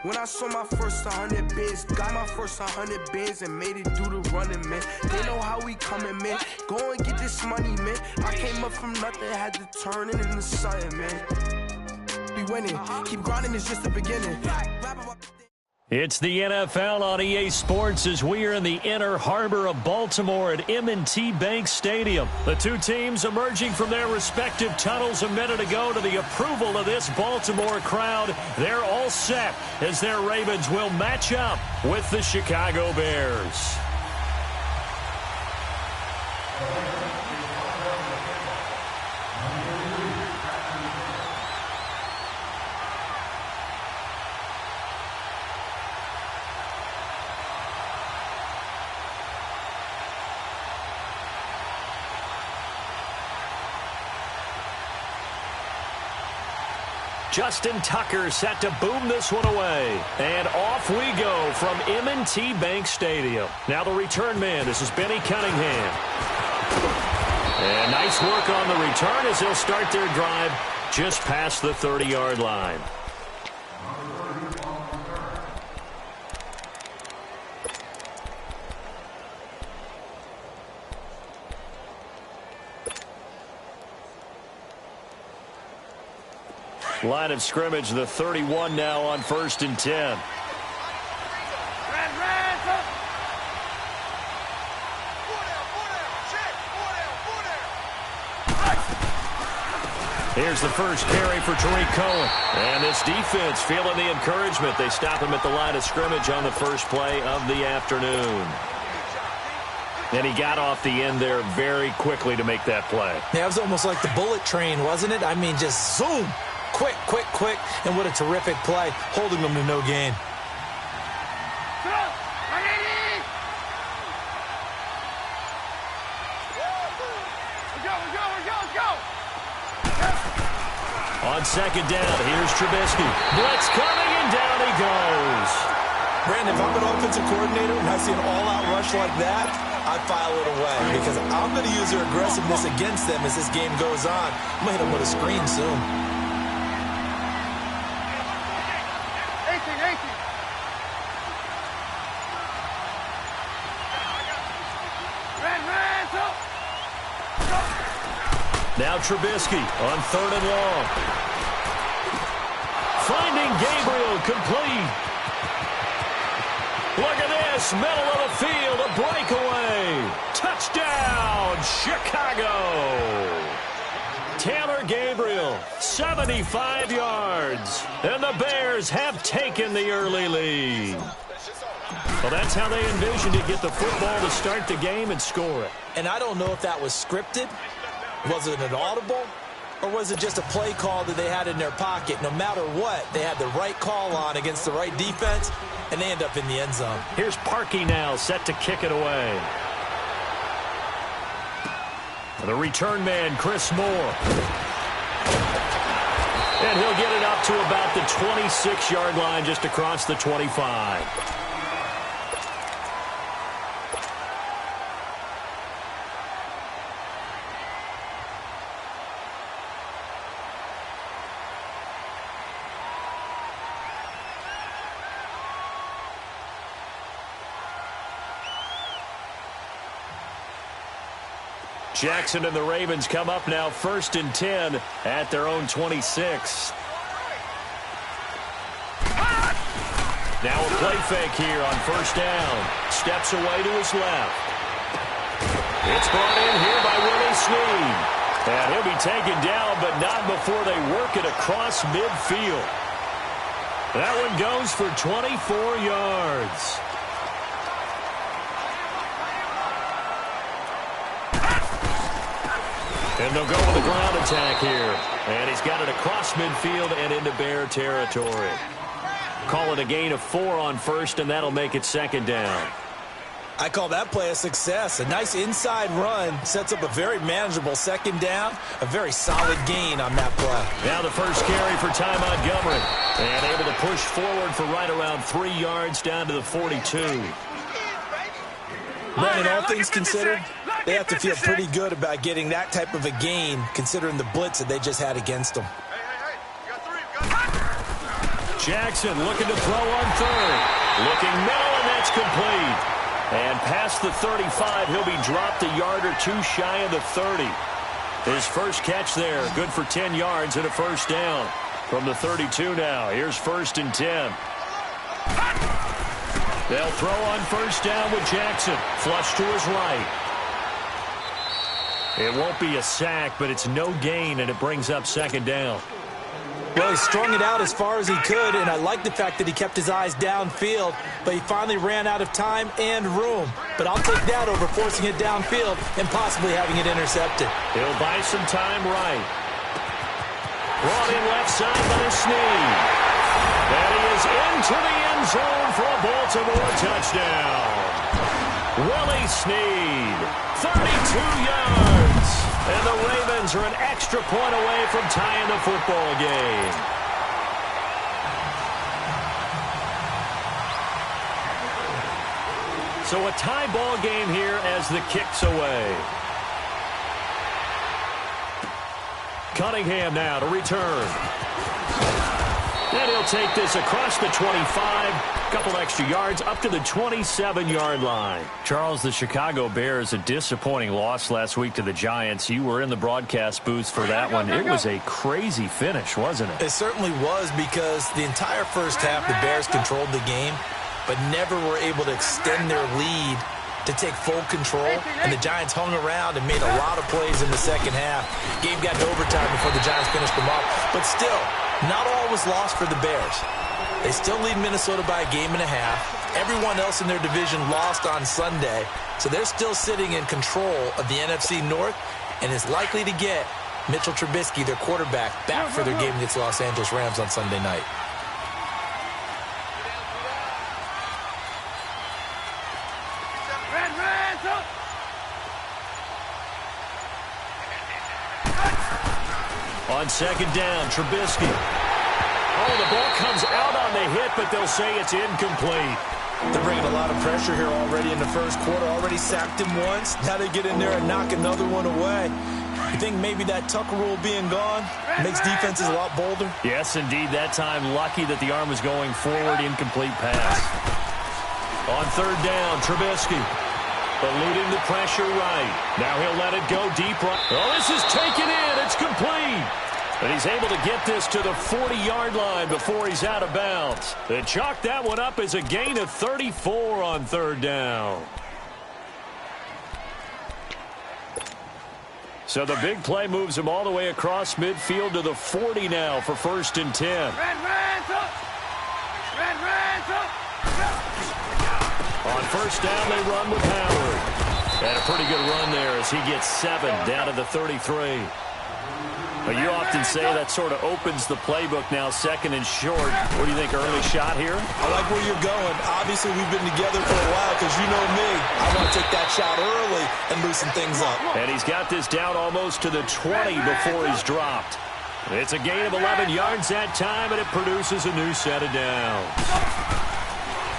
When I saw my first 100 bins, got my first 100 bins and made it do the running, man. They know how we coming, man. Go and get this money, man. I came up from nothing, had to turn it into something, man. We winning, keep grinding, it's just the beginning. It's the NFL on EA Sports as we are in the inner harbor of Baltimore at M&T Bank Stadium. The two teams emerging from their respective tunnels a minute ago to the approval of this Baltimore crowd. They're all set as their Ravens will match up with the Chicago Bears. Justin Tucker set to boom this one away. And off we go from M&T Bank Stadium. Now the return man, this is Benny Cunningham. And nice work on the return as they'll start their drive just past the 30-yard line. Line of scrimmage, the 31 now on 1st and 10. Here's the first carry for Tariq Cohen. And this defense feeling the encouragement. They stop him at the line of scrimmage on the first play of the afternoon. And he got off the end there very quickly to make that play. Yeah, it was almost like the bullet train, wasn't it? I mean, just zoom. Quick, quick, quick, and what a terrific play, holding them to no gain. On second down, here's Trubisky. Blitz coming, and down he goes. Brandon, if I'm an offensive coordinator and I see an all-out rush like that, I file it away because I'm going to use their aggressiveness against them as this game goes on. I'm going to hit them with a screen soon. Now Trubisky on 3rd and long. Finding Gabriel complete. Look at this, middle of the field, a breakaway. Touchdown, Chicago. Taylor Gabriel, 75 yards. And the Bears have taken the early lead. Well, that's how they envisioned to get the football to start the game and score it. And I don't know if that was scripted. Was it an audible, or was it just a play call that they had in their pocket? No matter what, they had the right call on against the right defense, and they end up in the end zone. Here's Parkey now, set to kick it away. The return man, Chris Moore. And he'll get it up to about the 26-yard line, just across the 25. Jackson and the Ravens come up now 1st and 10 at their own 26. Now a play fake here on 1st down. Steps away to his left. It's brought in here by Willie Snead. And he'll be taken down, but not before they work it across midfield. That one goes for 24 yards. And they'll go with the ground attack here. And he's got it across midfield and into Bear territory. Call it a gain of 4 on 1st, and that'll make it 2nd down. I call that play a success. A nice inside run sets up a very manageable 2nd down. A very solid gain on that play. Now the first carry for Ty Montgomery. And able to push forward for right around 3 yards down to the 42. Brandon, all things considered, they have to feel pretty good about getting that type of a gain, considering the blitz that they just had against them. Jackson looking to throw on third. Looking middle, and that's complete. And past the 35, he'll be dropped a yard or two shy of the 30. His first catch there, good for 10 yards and a first down. From the 32 now, here's 1st and 10. They'll throw on first down with Jackson. Flush to his right. It won't be a sack, but it's no gain, and it brings up 2nd down. Well, he strung it out as far as he could, and I like the fact that he kept his eyes downfield, but he finally ran out of time and room. But I'll take that over forcing it downfield and possibly having it intercepted. He'll buy some time right. Brought in left side by Snead. And he is into the end zone for a Baltimore touchdown. Willie Snead, 32 yards. And the Ravens are an extra point away from tying the football game. So a tie ball game here as the kick's away. Cunningham now to return. And he'll take this across the 25. Couple extra yards up to the 27-yard line. Charles, the Chicago Bears, a disappointing loss last week to the Giants. You were in the broadcast booth for that one. It was a crazy finish, wasn't it? It certainly was, because the entire first half the Bears controlled the game, but never were able to extend their lead to take full control, and the Giants hung around and made a lot of plays in the second half. Game got to overtime before the Giants finished them off, but still, not all was lost for the Bears. They still lead Minnesota by a game and a half. Everyone else in their division lost on Sunday, so they're still sitting in control of the NFC North and is likely to get Mitchell Trubisky, their quarterback, back for their game against the Los Angeles Rams on Sunday night. On 2nd down, Trubisky. Oh, the ball comes out on the hit, but they'll say it's incomplete. They're bringing a lot of pressure here already in the first quarter. Already sacked him once. Now they get in there and knock another one away. You think maybe that Tucker rule being gone makes defenses a lot bolder? Yes, indeed. That time, lucky that the arm was going forward. Incomplete pass. On 3rd down, Trubisky. Eluding the pressure right. Now he'll let it go deep right. Oh, this is taken in. It's complete. And he's able to get this to the 40-yard line before he's out of bounds. They chalk that one up as a gain of 34 on 3rd down. So the big play moves him all the way across midfield to the 40 now for 1st and 10. On 1st down, they run with Howard. And a pretty good run there as he gets 7 down to the 33. But you often say that sort of opens the playbook now, 2nd and short. What do you think, early shot here? I like where you're going. Obviously, we've been together for a while because you know me. I want to take that shot early and loosen things up. And he's got this down almost to the 20 before he's dropped. It's a gain of 11 yards that time, and it produces a new set of downs.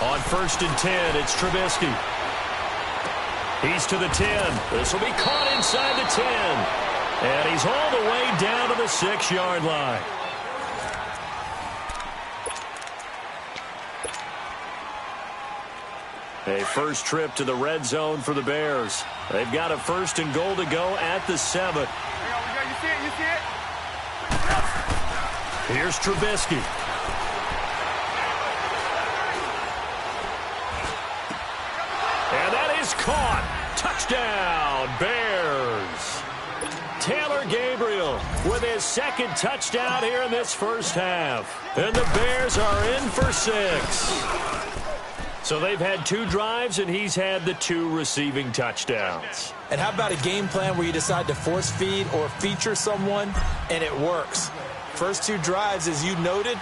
On 1st and 10, it's Trubisky. He's to the 10. This will be caught inside the 10. And he's all the way down to the 6-yard line. A first trip to the red zone for the Bears. They've got a 1st and goal to go at the 7. You see it, you see it? Here's Trubisky. And that is caught. Touchdown, Bears. Taylor Gabriel with his 2nd touchdown here in this first half. And the Bears are in for 6. So they've had 2 drives, and he's had the 2 receiving touchdowns. And how about a game plan where you decide to force feed or feature someone, and it works? First 2 drives, as you noted,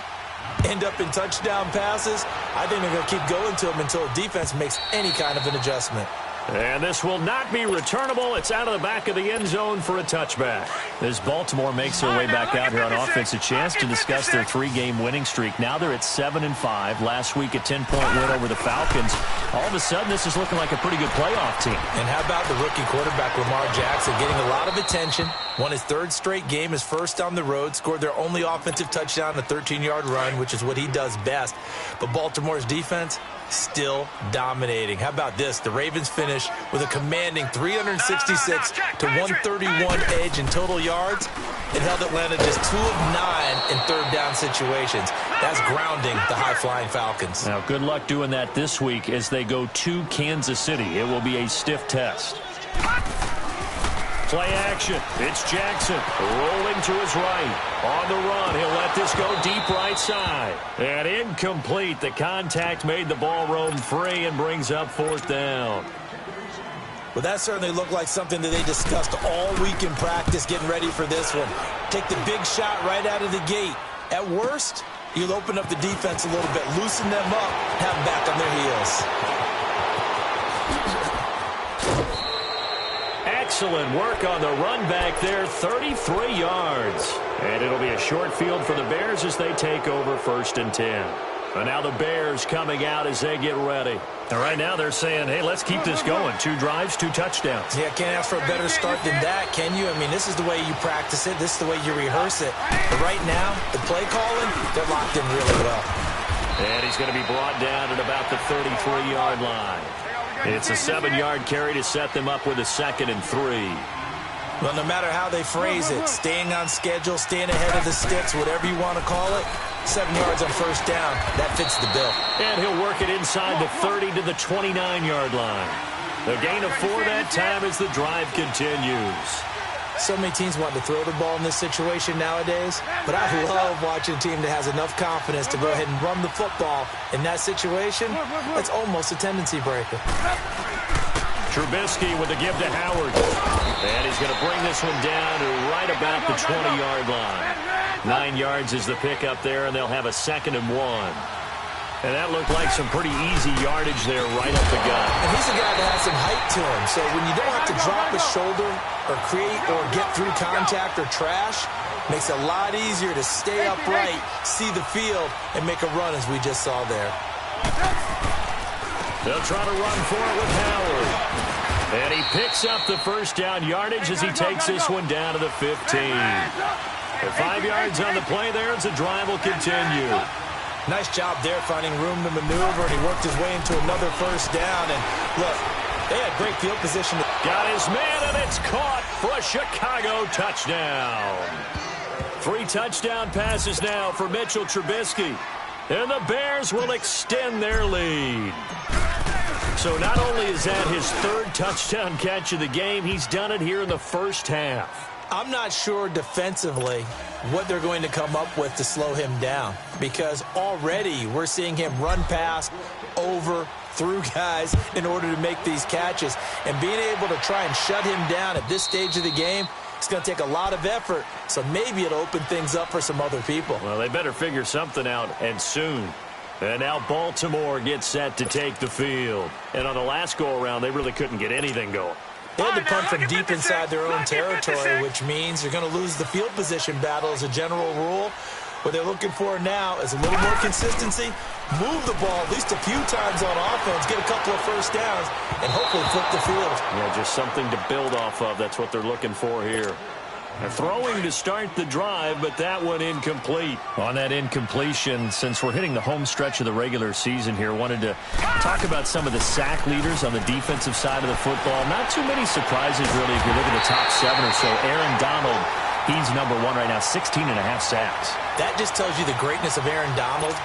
end up in touchdown passes. I think they're going to keep going to them until the defense makes any kind of an adjustment. And this will not be returnable. It's out of the back of the end zone for a touchback. As Baltimore makes their way back out here on offense, a chance to discuss their 3-game winning streak. Now they're at 7-5. Last week a 10-point win over the Falcons. All of a sudden, this is looking like a pretty good playoff team. And how about the rookie quarterback, Lamar Jackson, getting a lot of attention. Won his 3rd straight game, his first on the road. Scored their only offensive touchdown, a 13-yard run, which is what he does best. But Baltimore's defense still dominating. How about this? The Ravens finish with a commanding 366 to 131 edge in total yards. It held Atlanta just 2 of 9 in third down situations. That's grounding the high-flying Falcons. Now, good luck doing that this week as they go to Kansas City. It will be a stiff test. Play action. It's Jackson rolling to his right. On the run, he'll let this go deep right side. And incomplete. The contact made the ball roam free and brings up 4th down. Well, that certainly looked like something that they discussed all week in practice getting ready for this one. Take the big shot right out of the gate. At worst, you'll open up the defense a little bit, loosen them up, have them back on their heels. Excellent work on the run back there, 33 yards. And it'll be a short field for the Bears as they take over 1st and 10. And now the Bears coming out as they get ready. And right now they're saying, hey, let's keep this going. 2 drives, 2 touchdowns. Yeah, can't ask for a better start than that, can you? I mean, this is the way you practice it. This is the way you rehearse it. But right now, the play calling, they're locked in really well. And he's going to be brought down at about the 33-yard line. It's a 7-yard carry to set them up with a 2nd and 3. Well, no matter how they phrase it, staying on schedule, staying ahead of the sticks, whatever you want to call it, 7 yards on 1st down, that fits the bill. And he'll work it inside the 30 to the 29-yard line. The gain of 4 that time as the drive continues. So many teams want to throw the ball in this situation nowadays, but I love watching a team that has enough confidence to go ahead and run the football. In that situation, that's almost a tendency breaker. Trubisky with the give to Howard. And he's going to bring this one down to right about the 20-yard line. 9 yards is the pickup there, and they'll have a 2nd and 1. And that looked like some pretty easy yardage there right up the gut. And he's a guy that has some height to him. So when you don't have to drop a shoulder or create or get through contact or trash, makes it a lot easier to stay upright, see the field, and make a run as we just saw there. They'll try to run for it with Howard. And he picks up the 1st down yardage as he takes this one down to the 15. And 5 yards on the play there as the drive will continue. Nice job there finding room to maneuver, and he worked his way into another 1st down. And look, they had great field position. Got his man, and it's caught for a Chicago touchdown. 3 touchdown passes now for Mitchell Trubisky. And the Bears will extend their lead. So not only is that his 3rd touchdown catch of the game, he's done it here in the 1st half. I'm not sure defensively what they're going to come up with to slow him down, because already we're seeing him run past, over, through guys in order to make these catches. And being able to try and shut him down at this stage of the game, it's going to take a lot of effort, so maybe it'll open things up for some other people. Well, they better figure something out, and soon. And now Baltimore gets set to take the field. And on the last go-around, they really couldn't get anything going. They had to punt from deep inside their own territory, which means they're going to lose the field position battle as a general rule. What they're looking for now is a little more consistency, move the ball at least a few times on offense, get a couple of 1st downs, and hopefully flip the field. Yeah, just something to build off of. That's what they're looking for here. They're throwing to start the drive, but that one incomplete. On that incompletion, since we're hitting the home stretch of the regular season here, wanted to talk about some of the sack leaders on the defensive side of the football. Not too many surprises, really, if you look at the top 7 or so. Aaron Donald, he's #1 right now, 16.5 sacks. That just tells you the greatness of Aaron Donald,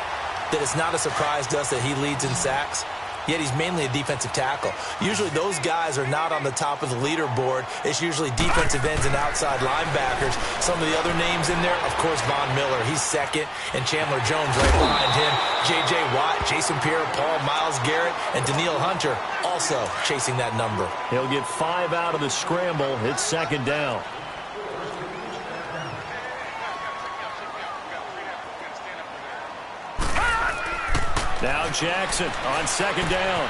that it's not a surprise to us that he leads in sacks. Yet he's mainly a defensive tackle. Usually those guys are not on the top of the leaderboard. It's usually defensive ends and outside linebackers. Some of the other names in there, of course, Von Miller. He's 2nd, and Chandler Jones right behind him. J.J. Watt, Jason Pierre-Paul, Myles Garrett, and Daniil Hunter also chasing that number. He'll get 5 out of the scramble. It's 2nd down. Now Jackson on second down.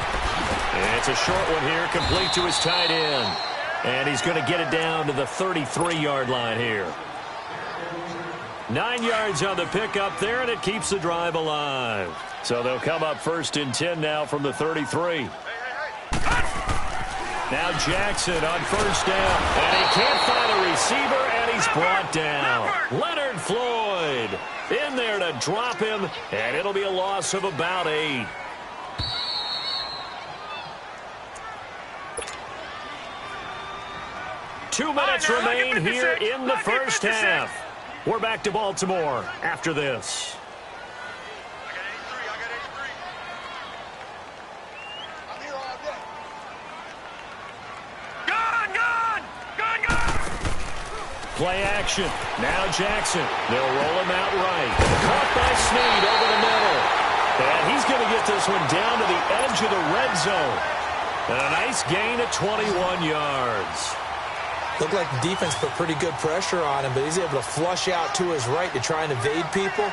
It's a short one here, complete to his tight end. And he's going to get it down to the 33-yard line here. 9 yards on the pickup there, and it keeps the drive alive. So they'll come up 1st and 10 now from the 33. Now Jackson on 1st down. And he can't find a receiver, and he's brought down. Leonard Floyd in there to drop him, and it'll be a loss of about 8. Two minutes remain here in the first half. We're back to Baltimore after this. Play action. Now Jackson. They'll roll him out right. Caught by Snead over the middle. And he's going to get this one down to the edge of the red zone. And a nice gain of 21 yards. Looked like the defense put pretty good pressure on him, but he's able to flush out to his right to try and evade people.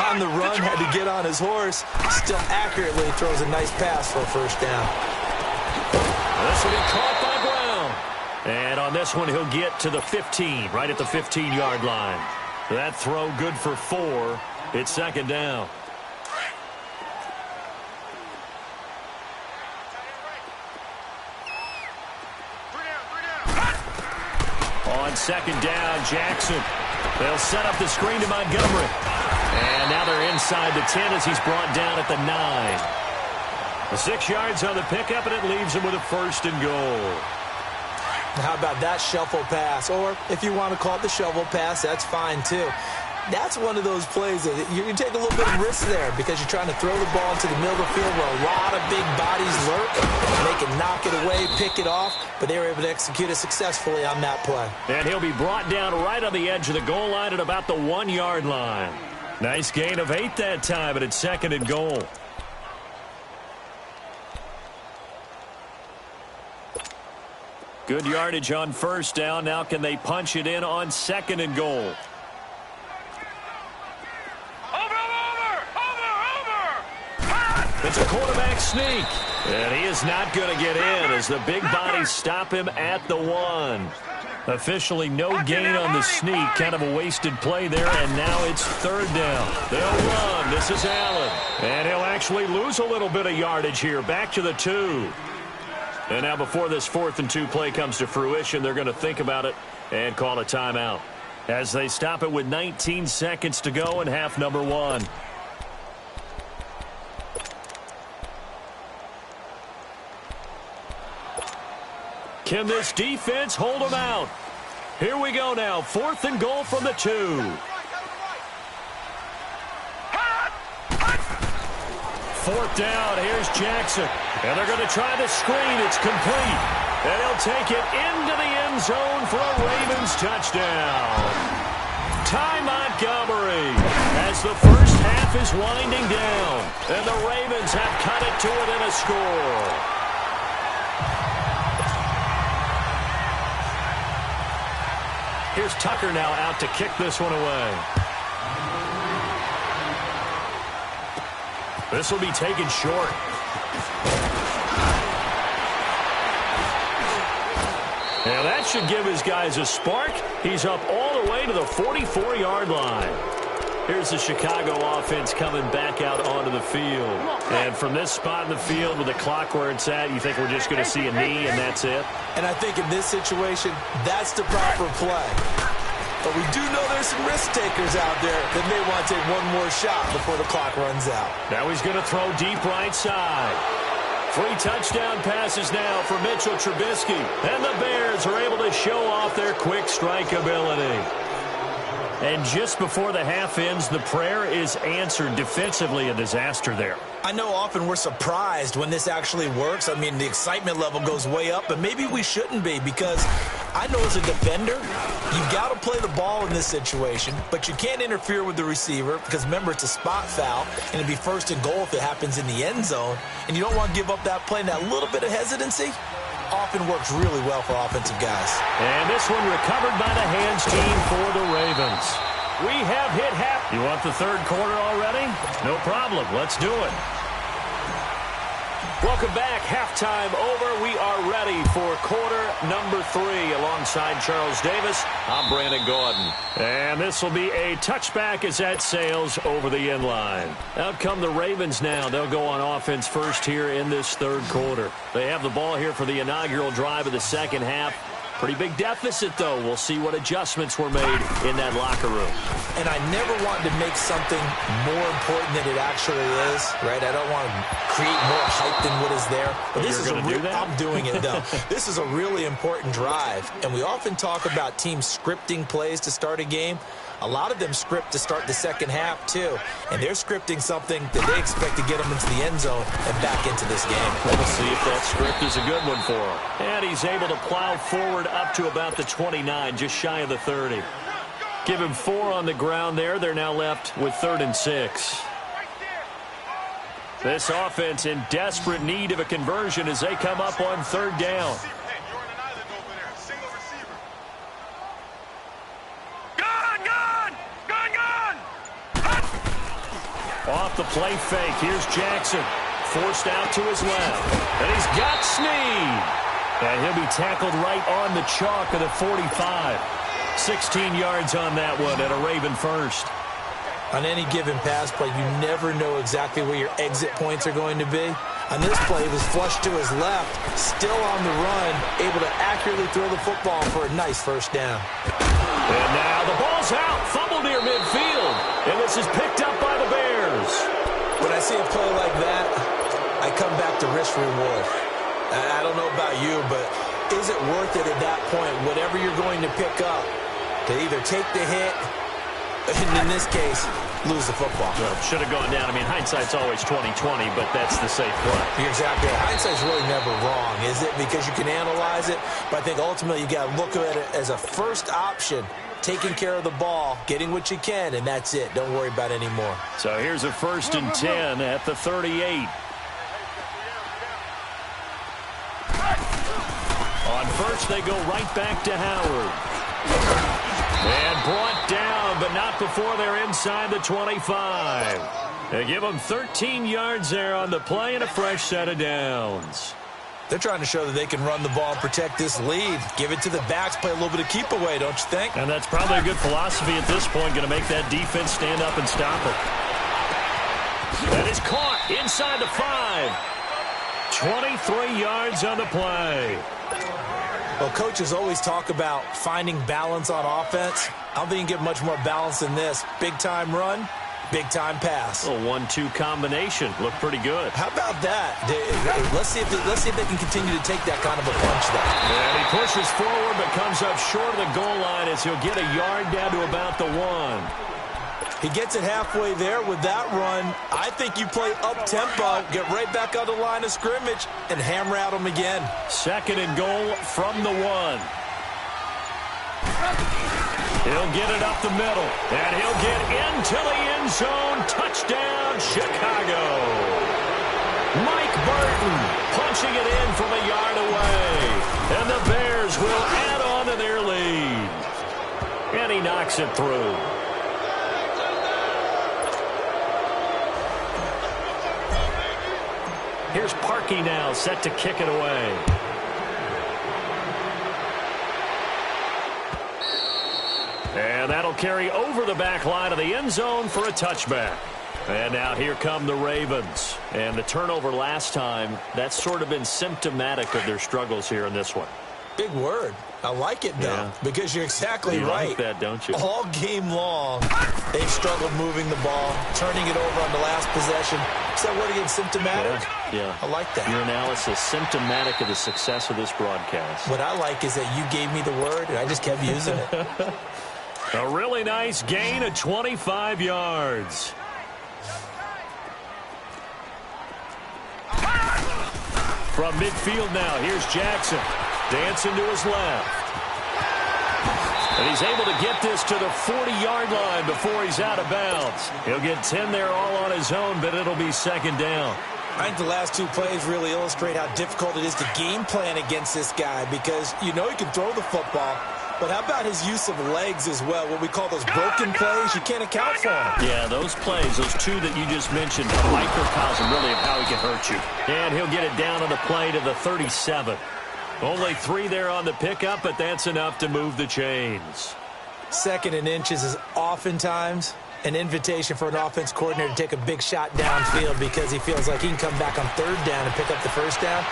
On the run, had to get on his horse. Still accurately throws a nice pass for a first down. This will be caught by Brown. And on this one, he'll get to the 15, right at the 15-yard line. That throw good for 4. It's second down. On second down, Jackson. They'll set up the screen to Montgomery. And now they're inside the 10 as he's brought down at the 9. The 6 yards on the pickup, and it leaves him with a 1st and goal. How about that shuffle pass? Or if you want to call it the shovel pass, that's fine too. That's one of those plays that you can take a little bit of risk there because you're trying to throw the ball into the middle of the field where a lot of big bodies lurk. They can knock it away, pick it off, but they were able to execute it successfully on that play. And he'll be brought down right on the edge of the goal line at about the 1-yard line. Nice gain of 8 that time, and it's second and goal. Good yardage on first down. Now can they punch it in on second and goal? It's a quarterback sneak. And he is not going to get in as the big bodies stop him at the 1. Officially no gain on the sneak. Kind of a wasted play there, and now it's third down. They'll run. This is Allen. And he'll actually lose a little bit of yardage here. Back to the 2. And now before this 4th and 2 play comes to fruition, they're going to think about it and call a timeout as they stop it with 19 seconds to go in half number 1. Can this defense hold them out? Here we go now. 4th and goal from the 2. 4th down. Here's Jackson. And they're going to try the screen. It's complete. And he'll take it into the end zone for a Ravens touchdown. Ty Montgomery as the first half is winding down. And the Ravens have cut it to within a score. Here's Tucker now out to kick this one away. This will be taken short. Now that should give his guys a spark. He's up all the way to the 44-yard line. Here's the Chicago offense coming back out onto the field. And from this spot in the field with the clock where it's at, you think we're just going to see a knee and that's it? And I think in this situation, that's the proper play. But we do know there's some risk takers out there that may want to take one more shot before the clock runs out. Now he's going to throw deep right side. 3 touchdown passes now for Mitchell Trubisky. And the Bears are able to show off their quick strike ability. And just before the half ends, the prayer is answered. Defensively, a disaster there. I know often we're surprised when this actually works. I mean, the excitement level goes way up, but maybe we shouldn't be because I know as a defender, you've got to play the ball in this situation, but you can't interfere with the receiver because, remember, it's a spot foul, and it'd be 1st and goal if it happens in the end zone, and you don't want to give up that play. And that little bit of hesitancy often works really well for offensive guys. And this one recovered by the hands team for the Ravens. We have hit half. You want the third quarter already? No problem. Let's do it. Welcome back. Halftime over. We are ready for quarter number 3. Alongside Charles Davis, I'm Brandon Gordon. And this will be a touchback as that sails over the end line. Out come the Ravens now. They'll go on offense first here in this third quarter. They have the ball here for the inaugural drive of the second half. Pretty big deficit, though. We'll see what adjustments were made in that locker room. And I never wanted to make something more important than it actually is, right? I don't want to create more hype than what is there. But this is I'm doing it, though. This is a really important drive. And we often talk about teams scripting plays to start a game. A lot of them script to start the second half, too. And they're scripting something that they expect to get them into the end zone and back into this game. Let's see if that script is a good one for him. And he's able to plow forward up to about the 29, just shy of the 30. Give him 4 on the ground there. They're now left with 3rd and 6. This offense in desperate need of a conversion as they come up on 3rd down. Off the play fake. Here's Jackson. Forced out to his left. And he's got Snead. And he'll be tackled right on the chalk of the 45. 16 yards on that one and a Raven first. On any given pass play, you never know exactly where your exit points are going to be. On this play, he was flushed to his left, still on the run, able to accurately throw the football for a nice first down. And now the ball's out, fumble near midfield, and this is picked up by the Bears. When I see a play like that, I come back to risk-reward. I don't know about you, but is it worth it at that point, whatever you're going to pick up, to either take the hit, and in this case, lose the football? Well, should have gone down. I mean, hindsight's always 20/20, but that's the safe play. You're exactly right. Hindsight's really never wrong, is it? Because you can analyze it, but I think ultimately you got to look at it as a first option, taking care of the ball, getting what you can, and that's it. Don't worry about it anymore. So here's a 1st and 10 at the 38. On first, they go right back to Howard. And brought down, but not before they're inside the 25. They give them 13 yards there on the play and a fresh set of downs. They're trying to show that they can run the ball and protect this lead. Give it to the backs, play a little bit of keep away, don't you think? And that's probably a good philosophy at this point, going to make that defense stand up and stop it. That is caught inside the 5. 23 yards on the play. Well, coaches always talk about finding balance on offense. I don't think you can get much more balance than this. Big-time run, big-time pass. A 1-2 combination. Looked pretty good. How about that? Let's see if they can continue to take that kind of a punch there. And he pushes forward but comes up short of the goal line as he'll get a yard down to about the 1. He gets it halfway there with that run. I think you play up-tempo, get right back on the line of scrimmage, and hammer at him again. 2nd and goal from the 1. He'll get it up the middle, and he'll get into the end zone. Touchdown, Chicago. Mike Burton punching it in from a yard away. And the Bears will add on to their lead. And he knocks it through. Here's Parkey now, set to kick it away. And that'll carry over the back line of the end zone for a touchback. And now here come the Ravens. And the turnover last time, that's sort of been symptomatic of their struggles here in this one. Big word. I like it, though, because you're exactly right. You like that, don't you? All game long, they've struggled moving the ball, turning it over on the last possession. Is that word again, symptomatic? Yeah. I like that. Your analysis, symptomatic of the success of this broadcast. What I like is that you gave me the word, and I just kept using it. A really nice gain of 25 yards. From midfield now, here's Jackson. Dancing to his left. And he's able to get this to the 40-yard line before he's out of bounds. He'll get 10 there all on his own, but it'll be 2nd down. I think the last 2 plays really illustrate how difficult it is to game plan against this guy because you know he can throw the football, but how about his use of legs as well? What we call those broken plays, you can't account for them. Yeah, those plays, those 2 that you just mentioned, a microcosm really of how he can hurt you. And he'll get it down on the play to the 37. Only 3 there on the pickup, but that's enough to move the chains. 2nd and inches is oftentimes an invitation for an offense coordinator to take a big shot downfield because he feels like he can come back on 3rd down and pick up the 1st down.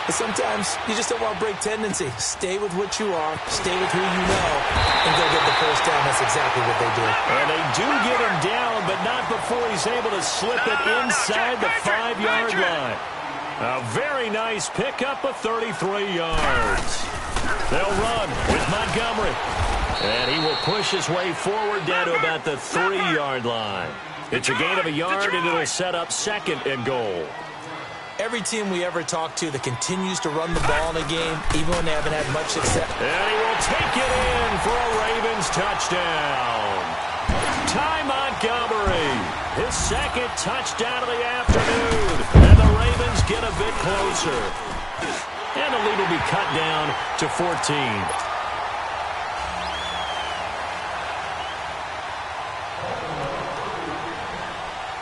But sometimes you just don't want to break tendency. Stay with what you are, stay with who you know, and go get the 1st down. That's exactly what they do. And they do get him down, but not before he's able to slip it inside the 5-yard line. A very nice pickup of 33 yards. They'll run with Montgomery. And he will push his way forward down to about the 3-yard line. It's a gain of a yard, and it'll set up 2nd and goal. Every team we ever talk to that continues to run the ball in a game, even when they haven't had much success. And he will take it in for a Ravens touchdown. Ty Montgomery, his 2nd touchdown of the afternoon. And the Ravens get a bit closer. And the lead will be cut down to 14.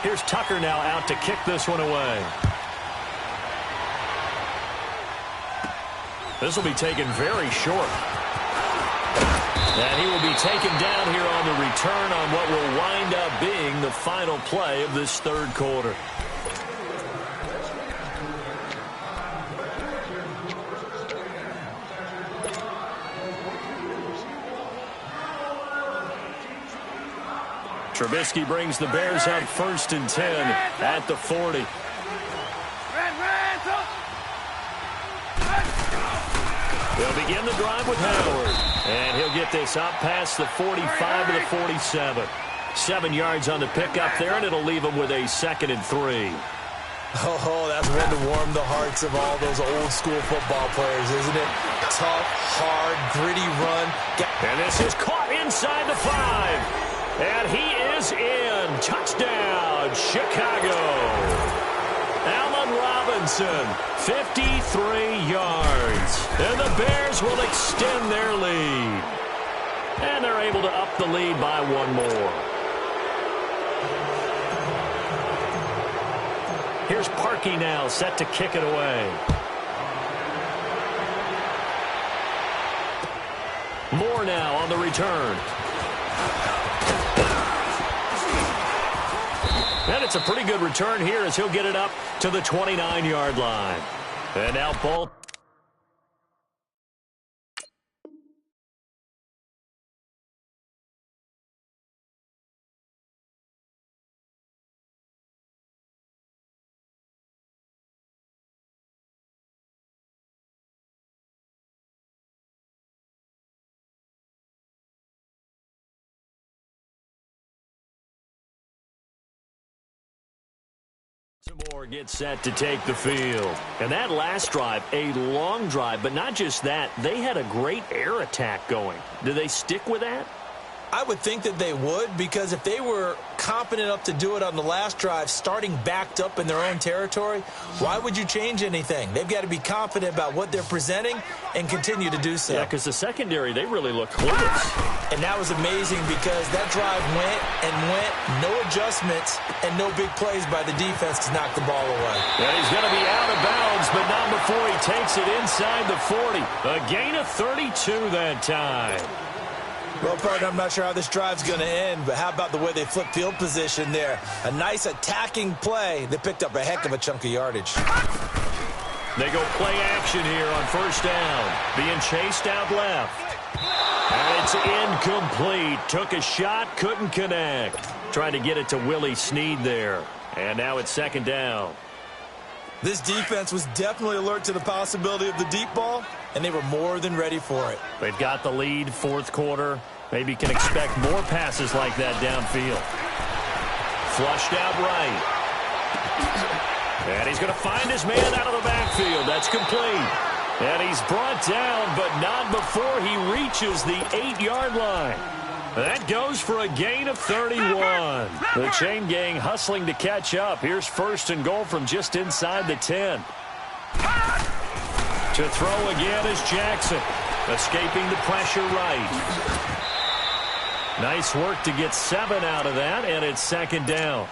Here's Tucker now out to kick this one away. This will be taken very short. And he will be taken down here on the return on what will wind up being the final play of this 3rd quarter. Trubisky brings the Bears up 1st and 10 at the 40. They'll begin the drive with Howard. And he'll get this up past the 45 to the 47. 7 yards on the pickup there, and it'll leave him with a 2nd and 3. Oh, that's one to warm the hearts of all those old-school football players, isn't it? Tough, hard, gritty run. And this is caught inside the 5. And he is in. Touchdown, Chicago. Allen Robinson, 53 yards. And the Bears will extend their lead. And they're able to up the lead by 1 more. Here's Parkey now, set to kick it away. Moore now on the return. And it's a pretty good return here as he'll get it up to the 29-yard line. And now Bolt. Moore gets set to take the field. And that last drive, a long drive, but not just that. They had a great air attack going. Do they stick with that? I would think that they would, because if they were competent enough to do it on the last drive, starting backed up in their own territory, why would you change anything? They've got to be confident about what they're presenting and continue to do so. Yeah, because the secondary, they really looked clueless. And that was amazing because that drive went and went, no adjustments, and no big plays by the defense to knock the ball away. And he's going to be out of bounds, but not before he takes it inside the 40. A gain of 32 that time. Well, partner, I'm not sure how this drive's going to end, but how about the way they flipped field position there? A nice attacking play that picked up a heck of a chunk of yardage. They go play action here on 1st down. Being chased out left. And it's incomplete. Took a shot, couldn't connect. Trying to get it to Willie Snead there. And now it's 2nd down. This defense was definitely alert to the possibility of the deep ball, and they were more than ready for it. They've got the lead, 4th quarter. Maybe can expect more passes like that downfield. Flushed out right. And he's going to find his man out of the backfield. That's complete. And he's brought down, but not before he reaches the 8-yard line. That goes for a gain of 31. The chain gang hustling to catch up. Here's 1st and goal from just inside the 10. To throw again is Jackson. Escaping the pressure right. Nice work to get 7 out of that, and it's 2nd down.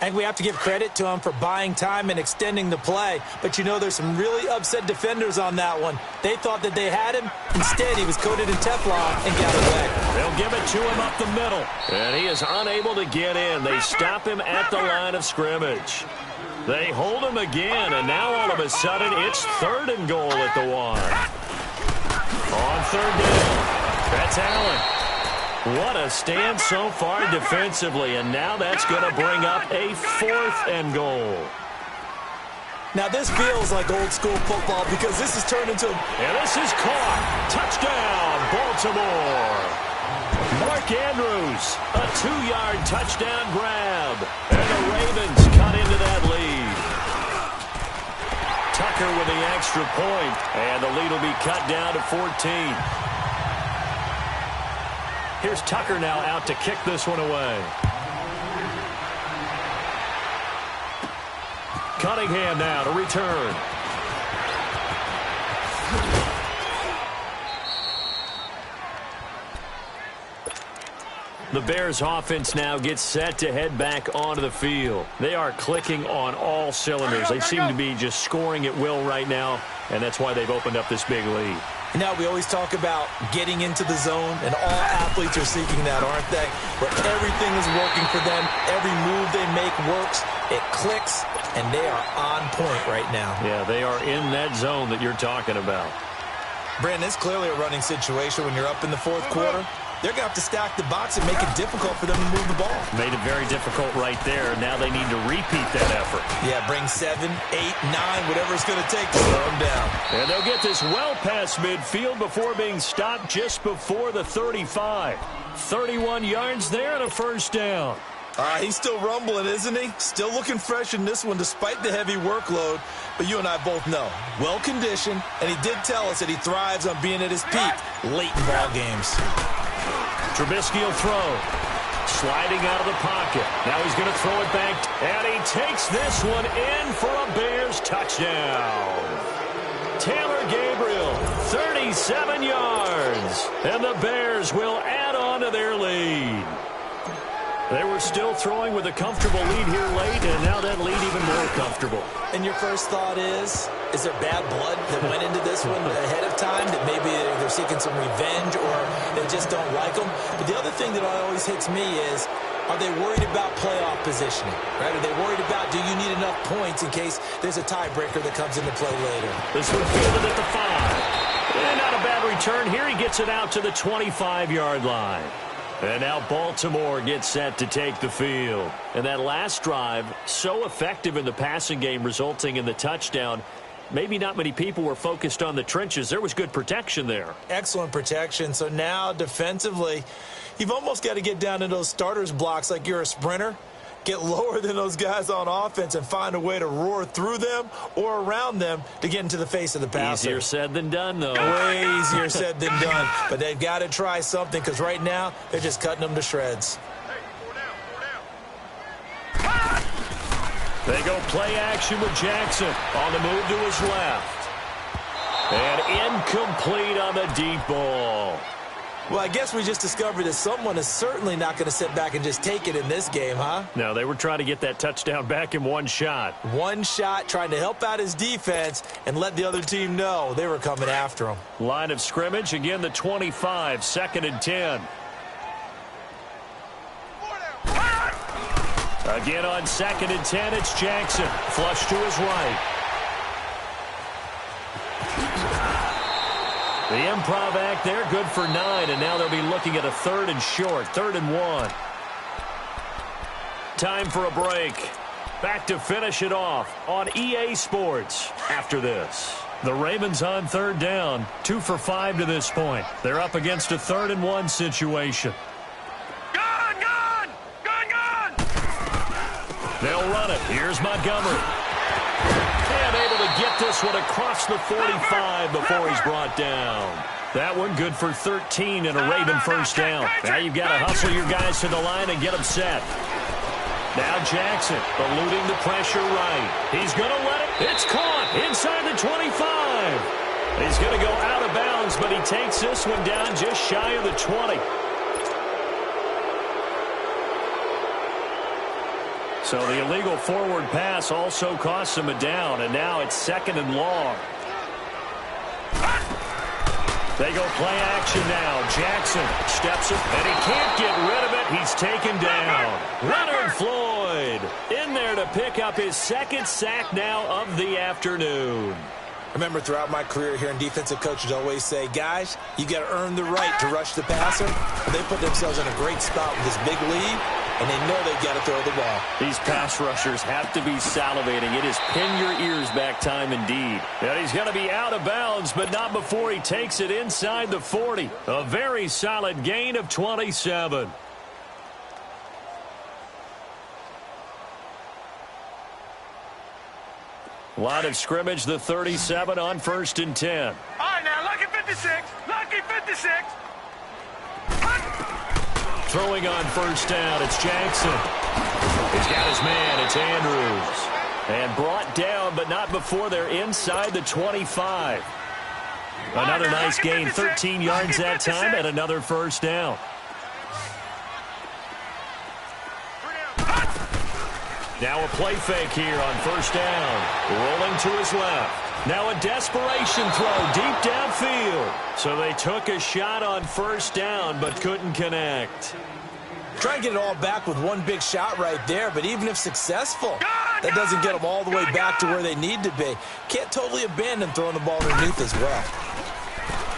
I think we have to give credit to him for buying time and extending the play. But, you know, there's some really upset defenders on that one. They thought that they had him. Instead, he was coated in Teflon and got away. They'll give it to him up the middle. And he is unable to get in. They stop him at the line of scrimmage. They hold him again, and now all of a sudden it's 3rd and goal at the 1. On 3rd down, that's Allen. What a stand so far defensively, and now that's going to bring up a 4th and goal. Now this feels like old school football because this has turned into... And this is caught. Touchdown, Baltimore. Mark Andrews, a 2-yard touchdown grab. And the Ravens cut into that lead. Tucker with the extra point, and the lead will be cut down to 14. Here's Tucker now out to kick this one away. Cunningham now to return. The Bears offense now gets set to head back onto the field. They are clicking on all cylinders. They seem to be just scoring at will right now, and that's why they've opened up this big lead. Now, we always talk about getting into the zone, and all athletes are seeking that, aren't they? Where everything is working for them, every move they make works, it clicks, and they are on point right now. Yeah, they are in that zone that you're talking about. Brandon, it's clearly a running situation when you're up in the 4th quarter. They're going to have to stack the box and make it difficult for them to move the ball. Made it very difficult right there. Now they need to repeat that effort. Yeah, bring 7, 8, 9, whatever it's going to take to slow them down. And they'll get this well past midfield before being stopped just before the 35. 31 yards there and a 1st down. He's still rumbling, isn't he? Still looking fresh in this one despite the heavy workload. But you and I both know, well-conditioned, and he did tell us that he thrives on being at his peak late in ball games. Trubisky will throw. Sliding out of the pocket. Now he's going to throw it back, and he takes this one in for a Bears touchdown. Taylor Gabriel, 37 yards, and the Bears will add on to their lead. They were still throwing with a comfortable lead here late, and now that lead even more comfortable. And your first thought is there bad blood that went into this one ahead of time, that maybe they're seeking some revenge or they just don't like them? But the other thing that always hits me is, are they worried about playoff positioning? Right? Are they worried about, do you need enough points in case there's a tiebreaker that comes into play later? This one fielded at the 5. And not a bad return. Here he gets it out to the 25-yard line. And now Baltimore gets set to take the field. And that last drive, so effective in the passing game, resulting in the touchdown. Maybe not many people were focused on the trenches. There was good protection there. Excellent protection. So now defensively, you've almost got to get down to those starters blocks like you're a sprinter. Get lower than those guys on offense and find a way to roar through them or around them to get into the face of the passer. Easier said than done, though. Way easier said than done. But they've got to try something because right now they're just cutting them to shreds. They go play action with Jackson on the move to his left. And incomplete on the deep ball. Well, I guess we just discovered that someone is certainly not going to sit back and just take it in this game, huh? No, they were trying to get that touchdown back in one shot. One shot, trying to help out his defense and let the other team know they were coming after him. Line of scrimmage, again the 25, 2nd and 10. Again on 2nd and 10, it's Jackson. Flush to his right. The improv act there, good for 9, and now they'll be looking at a 3rd and short, 3rd and 1. Time for a break. Back to finish it off on EA Sports after this. The Ravens on 3rd down, 2 for 5 to this point. They're up against a 3rd and 1 situation. Gun! They'll run it. Here's Montgomery. And able to get this one across the 45 before he's brought down. That one good for 13 and a Raven 1st down. Now you've got to hustle your guys to the line and get them set. Now Jackson eluding the pressure right. He's going to let it. It's caught inside the 25. He's going to go out of bounds, but he takes this one down just shy of the 20. So the illegal forward pass also costs him a down, and now it's 2nd and long. They go play action now. Jackson steps up, and he can't get rid of it. He's taken down. Leonard Floyd in there to pick up his 2nd sack now of the afternoon. I remember throughout my career hearing defensive coaches always say, guys, you got to earn the right to rush the passer. Well, they put themselves in a great spot with this big lead, and they know they've got to throw the ball. These pass rushers have to be salivating. It is pin your ears back time indeed. And he's going to be out of bounds, but not before he takes it inside the 40. A very solid gain of 27. Line of scrimmage, the 37 on 1st and 10. All right, now, lucky 56. Lucky 56. Throwing on 1st down, it's Jackson. He's got his man, it's Andrews. And brought down, but not before they're inside the 25. Another nice gain, 13 yards that time, and another 1st down. Now a play fake here on 1st down. Rolling to his left. Now a desperation throw deep downfield. So they took a shot on 1st down, but couldn't connect. Try and get it all back with one big shot right there, but even if successful, that doesn't get them all the way back to where they need to be. Can't totally abandon throwing the ball underneath as well.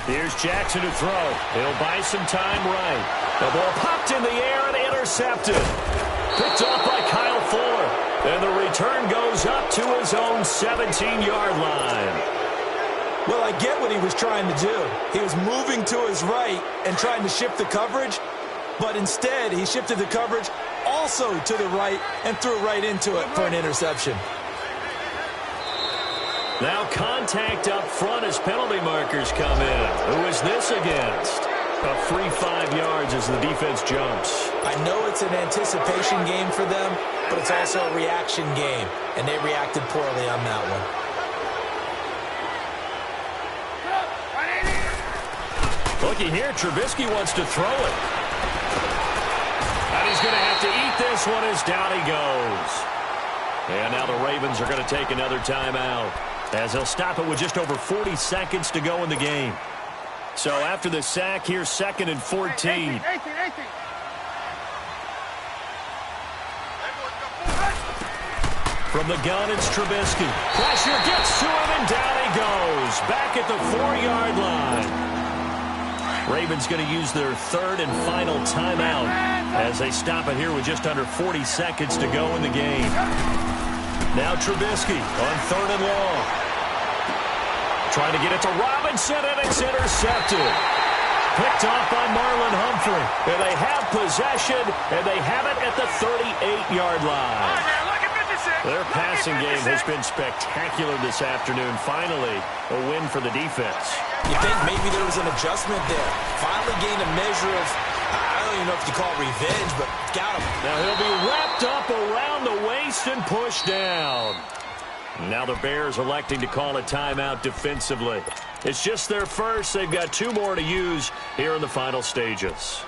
Here's Jackson to throw. He'll buy some time right. The ball popped in the air and intercepted. Picked off by Kyle Fuller. And the return goes up to his own 17-yard line. Well, I get what he was trying to do. He was moving to his right and trying to shift the coverage, but instead he shifted the coverage also to the right and threw right into it for an interception. Now contact up front as penalty markers come in. Who is this against? A free 5 yards as the defense jumps. I know it's an anticipation game for them, but it's also a reaction game, and they reacted poorly on that one. Looky here, Trubisky wants to throw it. And he's going to have to eat this one as down he goes. And now the Ravens are going to take another timeout as they'll stop it with just over 40 seconds to go in the game. So after the sack, here's 2nd and 14. From the gun, it's Trubisky. Pressure gets to him, and down he goes. Back at the 4-yard line. Ravens going to use their 3rd and final timeout as they stop it here with just under 40 seconds to go in the game. Now Trubisky on 3rd and long. Trying to get it to Robinson, and it's intercepted. Picked off by Marlon Humphrey. And they have possession, and they have it at the 38-yard line. Their passing game has been spectacular this afternoon. Finally, a win for the defense. You think maybe there was an adjustment there. Finally gained a measure of, I don't even know if you call it revenge, but got him. Now he'll be wrapped up around the waist and pushed down. Now the Bears electing to call a timeout defensively. It's just their first. They've got 2 more to use here in the final stages.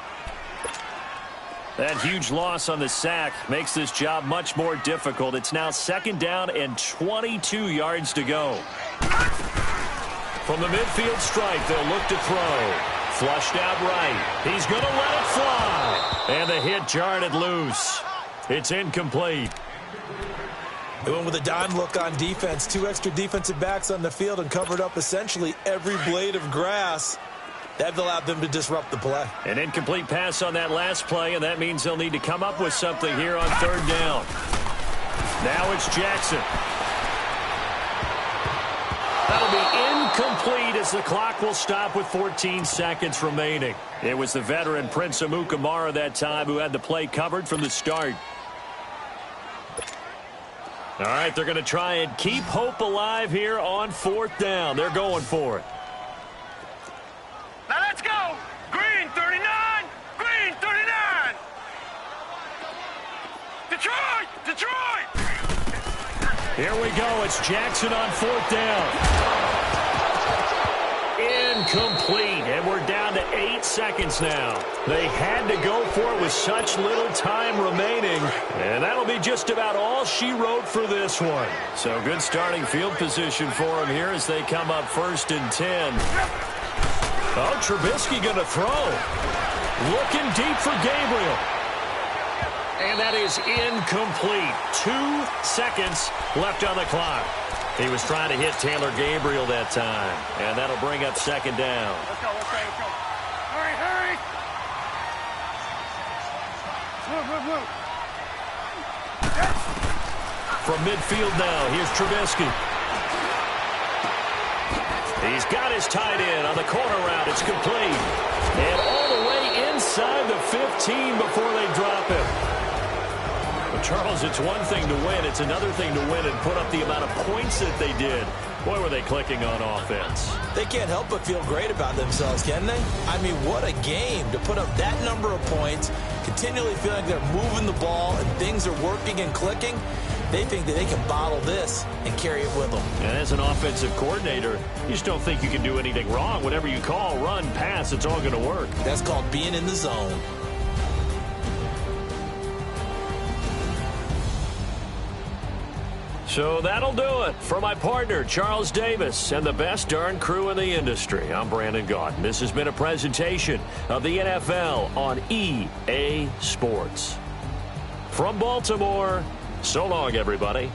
That huge loss on the sack makes this job much more difficult. It's now 2nd down and 22 yards to go. From the midfield stripe, they'll look to throw. Flushed out right. He's going to let it fly. And the hit jarred it loose. It's incomplete. They went with a dime look on defense. 2 extra defensive backs on the field and covered up essentially every blade of grass. That allowed them to disrupt the play. An incomplete pass on that last play, and that means they'll need to come up with something here on 3rd down. Now it's Jackson. That'll be incomplete as the clock will stop with 14 seconds remaining. It was the veteran Prince Amukamara that time who had the play covered from the start. All right, they're going to try and keep hope alive here on 4th down. They're going for it. Now let's go. Green 39. Green 39. Detroit. Detroit. Here we go. It's Jackson on 4th down. incomplete, and we're down to 8 seconds now. They had to go for it with such little time remaining, and that'll be just about all she wrote for this one. So good starting field position for them here as they come up 1st and 10. Oh, Trubisky going to throw. Looking deep for Gabriel. And that is incomplete. 2 seconds left on the clock. He was trying to hit Taylor Gabriel that time. And that'll bring up 2nd down. Let's go. Hurry. Move. From midfield now, here's Trubisky. He's got his tight end on the corner route. It's complete. And all the way inside the 15 before they drop him. Well, Charles, it's one thing to win. It's another thing to win and put up the amount of points that they did. Boy, were they clicking on offense. They can't help but feel great about themselves, can they? I mean, what a game to put up that number of points, continually feeling like they're moving the ball and things are working and clicking. They think that they can bottle this and carry it with them. And as an offensive coordinator, you just don't think you can do anything wrong. Whatever you call, run, pass, it's all going to work. That's called being in the zone. So that'll do it for my partner, Charles Davis, and the best darn crew in the industry. I'm Brandon Gaudin. This has been a presentation of the NFL on EA Sports. From Baltimore, so long, everybody.